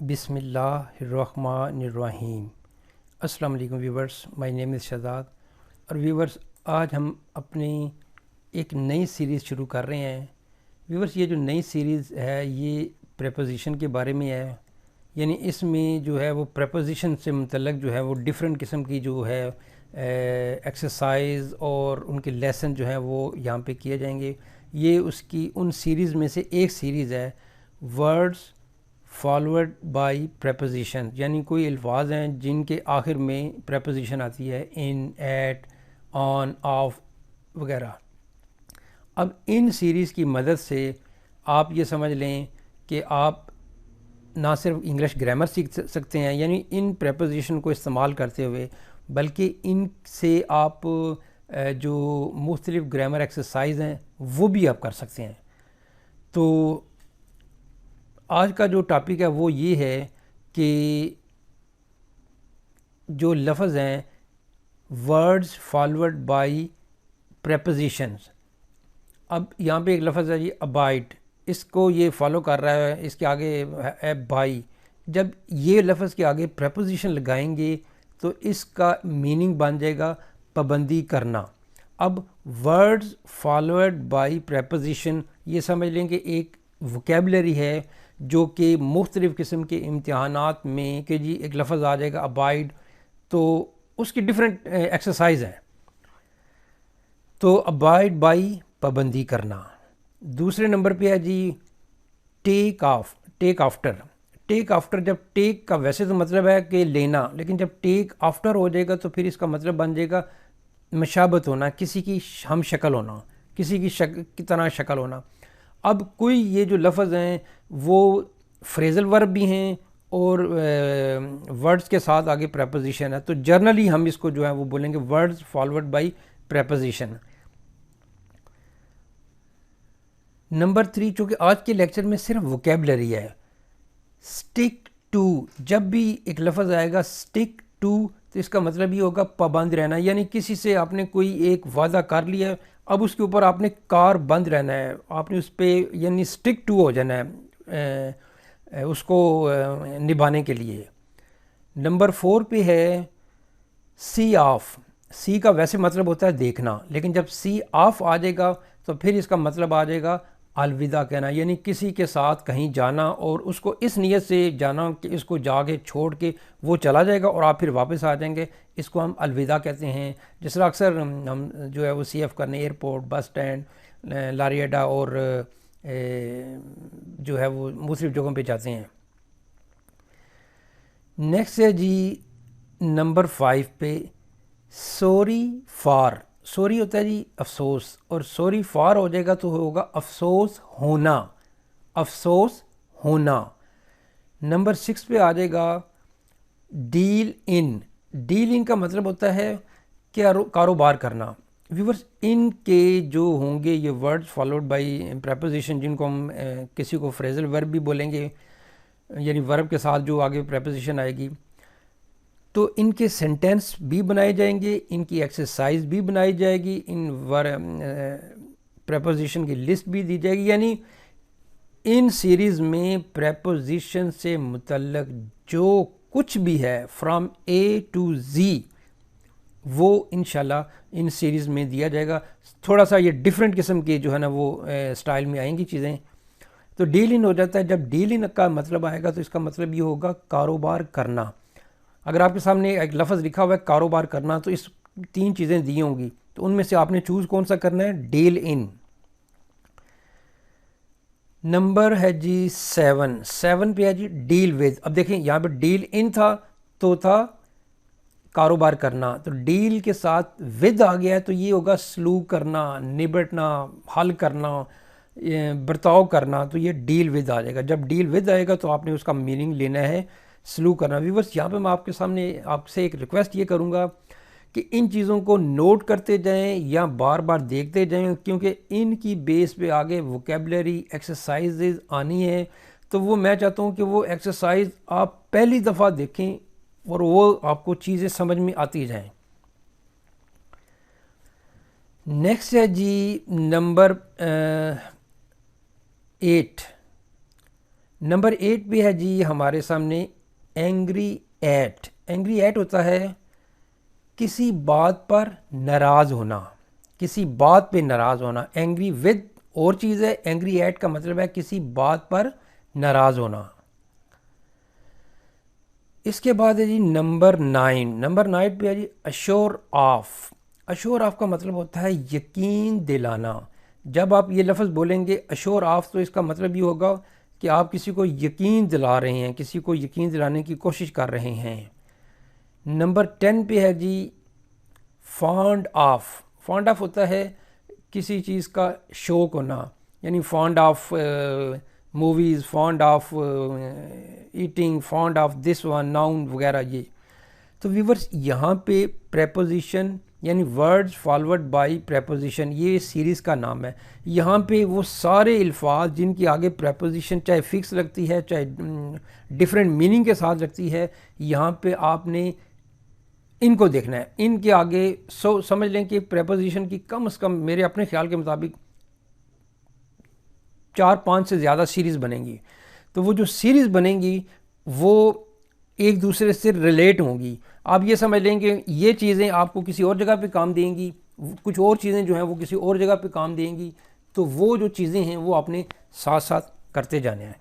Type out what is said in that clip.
بسم اللہ الرحمن الرحیم۔ السلام علیکم ویورز، مائی نیم از شہزاد۔ اور ویورز، آج ہم اپنی ایک نئی سیریز شروع کر رہے ہیں۔ ویورز، یہ جو نئی سیریز ہے یہ پریپوزیشن کے بارے میں ہے، یعنی اس میں جو ہے وہ پریپوزیشن سے متعلق جو ہے وہ ڈیفرنٹ قسم کی جو ہے ایکسرسائز اور ان کے لیسن جو ہیں وہ یہاں پہ کیے جائیں گے۔ یہ اس کی ان سیریز میں سے ایک سیریز ہے، ورڈز فالوڈ بائی پریپوزیشن، یعنی کوئی الفاظ ہیں جن کے آخر میں پریپوزیشن آتی ہے، ان، ایٹ، آن، آف وغیرہ۔ اب ان سیریز کی مدد سے آپ یہ سمجھ لیں کہ آپ نہ صرف انگلش گرامر سیکھ سکتے ہیں، یعنی ان پریپوزیشن کو استعمال کرتے ہوئے، بلکہ ان سے آپ جو مختلف گرامر ایکسرسائز ہیں وہ بھی آپ کر سکتے ہیں۔ تو آج کا جو ٹاپک ہے وہ یہ ہے کہ جو لفظ ہیں ورڈز فالوڈ بائی پریپوزیشنز۔ اب یہاں پہ ایک لفظ ہے جی ابائڈ، اس کو یہ فالو کر رہا ہے، اس کے آگے ہے بائی۔ جب یہ لفظ کے آگے پریپوزیشن لگائیں گے تو اس کا میننگ بن جائے گا پابندی کرنا۔ اب ورڈز فالوڈ بائی پریپوزیشن یہ سمجھ لیں کہ ایک ووکیبلری ہے جو کہ مختلف قسم کے امتحانات میں کہ جی ایک لفظ آ جائے گا ابائڈ، تو اس کی ڈیفرنٹ ایکسرسائز ہیں۔ تو ابائڈ بائی پابندی کرنا۔ دوسرے نمبر پہ ہے جی take off, take after. Take after, جب ٹیک کا ویسے تو مطلب ہے کہ لینا، لیکن جب ٹیک آفٹر ہو جائے گا تو پھر اس کا مطلب بن جائے گا مشابت ہونا، کسی کی ہم شکل ہونا، کسی کی طرح شکل ہونا۔ اب کوئی یہ جو لفظ ہیں وہ فریزل ورب بھی ہیں اور ورڈز کے ساتھ آگے پریپوزیشن ہے، تو جرنلی ہم اس کو جو ہے وہ بولیں گے words followed by preposition. Number 3، چونکہ آج کے لیکچر میں صرف ووکیبلری ہے، سٹک ٹو۔ جب بھی ایک لفظ آئے گا سٹک ٹو تو اس کا مطلب یہ ہوگا پابند رہنا، یعنی کسی سے آپ نے کوئی ایک وعدہ کر لیا ہے، اب اس کے اوپر آپ نے کار بند رہنا ہے، آپ نے اس پہ یعنی سٹک ٹو ہو جانا ہے اس کو نبھانے کے لیے۔ نمبر 4 پہ ہے سی آف۔ سی کا ویسے مطلب ہوتا ہے دیکھنا، لیکن جب سی آف آ جائے گا تو پھر اس کا مطلب آ جائے گا الوداع کہنا، یعنی کسی کے ساتھ کہیں جانا اور اس کو اس نیت سے جانا کہ اس کو جا کے چھوڑ کے وہ چلا جائے گا اور آپ پھر واپس آ جائیں گے، اس کو ہم الوداع کہتے ہیں۔ جس طرح اکثر ہم جو ہے وہ سی ایف کرنے ایئرپورٹ، بس اسٹینڈ، لاری اڈا اور جو ہے وہ مختلف جگہوں پہ جاتے ہیں۔ نیکسٹ ہے جی نمبر 5 پہ سوری فار۔ سوری ہوتا ہے جی افسوس، اور سوری فار ہو جائے گا تو ہوگا افسوس ہونا، افسوس ہونا۔ نمبر 6 پہ آ جائے گا ڈیل ان۔ ڈیل ان کا مطلب ہوتا ہے کہ کاروبار کرنا۔ ویورز، ان کے جو ہوں گے یہ ورڈ فالوڈ بائی پریپوزیشن، جن کو ہم کسی کو فریزل ورب بھی بولیں گے، یعنی ورب کے ساتھ جو آگے پریپوزیشن آئے گی، تو ان کے سینٹینس بھی بنائے جائیں گے، ان کی ایکسرسائز بھی بنائی جائے گی، ان پریپوزیشن کی لسٹ بھی دی جائے گی، یعنی ان سیریز میں پریپوزیشن سے متعلق جو کچھ بھی ہے فرام اے ٹو زی وہ انشاءاللہ ان سیریز میں دیا جائے گا۔ تھوڑا سا یہ ڈیفرنٹ قسم کے جو ہے نا وہ سٹائل میں آئیں گی چیزیں۔ تو ڈیل ان ہو جاتا ہے، جب ڈیل ان کا مطلب آئے گا تو اس کا مطلب یہ ہوگا کاروبار کرنا۔ اگر آپ کے سامنے ایک لفظ لکھا ہوا ہے کاروبار کرنا تو اس 3 چیزیں دی ہوں گی، تو ان میں سے آپ نے چوز کون سا کرنا ہے؟ Deal in. نمبر ہے جی 7 پہ ہے جی ڈیل ود۔ اب دیکھیں یہاں پہ ڈیل ان تھا تو تھا کاروبار کرنا، تو ڈیل کے ساتھ ود آ گیا ہے تو یہ ہوگا سلوک کرنا، نبٹنا، حل کرنا، برتاؤ کرنا، تو یہ ڈیل ود آ جائے گا۔ جب ڈیل ود آئے گا تو آپ نے اس کا میننگ لینا ہے سلوک کرنا۔ ویورز، یہاں پہ میں آپ کے سامنے آپ سے ایک ریکویسٹ یہ کروں گا کہ ان چیزوں کو نوٹ کرتے جائیں یا بار بار دیکھتے جائیں، کیونکہ ان کی بیس پہ آگے ووکیبلری ایکسرسائزز آنی ہے، تو وہ میں چاہتا ہوں کہ وہ ایکسرسائز آپ پہلی دفعہ دیکھیں اور وہ آپ کو چیزیں سمجھ میں آتی جائیں۔ نیکسٹ ہے جی نمبر 8، نمبر 8 پہ ہے جی ہمارے سامنے اینگری ایٹ. اینگری ایٹ ہوتا ہے کسی بات پر ناراض ہونا، کسی بات پہ ناراض ہونا. اینگری ود اور چیز ہے، اینگری ایٹ کا مطلب ہے کسی بات پر ناراض ہونا. اس کے بعد ہے جی نمبر 9. نمبر 9 پہ ہے جی اشور آف. اشور آف کا مطلب ہوتا ہے یقین دلانا. جب آپ یہ لفظ بولیں گے اشور آف تو اس کا مطلب یہ ہوگا کہ آپ کسی کو یقین دلا رہے ہیں، کسی کو یقین دلانے کی کوشش کر رہے ہیں. نمبر 10 پہ ہے جی فانڈ آف. فانڈ آف ہوتا ہے کسی چیز کا شوق ہونا، یعنی fond of movies, fond of eating, fond of this one, noun وغیرہ. یہ تو ویورز یہاں پہ پریپوزیشن یعنی ورڈز فالوڈ بائی پریپوزیشن، یہ سیریز کا نام ہے. یہاں پہ وہ سارے الفاظ جن کی آگے پریپوزیشن چاہے فکس لگتی ہے چاہے ڈیفرنٹ میننگ کے ساتھ لگتی ہے، یہاں پہ آپ نے ان کو دیکھنا ہے. ان کے آگے سمجھ لیں کہ پریپوزیشن کی کم از کم میرے اپنے خیال کے مطابق 4-5 سے زیادہ سیریز بنیں گی. تو وہ جو سیریز بنیں گی وہ ایک دوسرے سے ریلیٹ ہوں گی. آپ یہ سمجھ لیں کہ یہ چیزیں آپ کو کسی اور جگہ پہ کام دیں گی، کچھ اور چیزیں جو ہیں وہ کسی اور جگہ پہ کام دیں گی. تو وہ جو چیزیں ہیں وہ آپ نے ساتھ ساتھ کرتے جانے ہیں.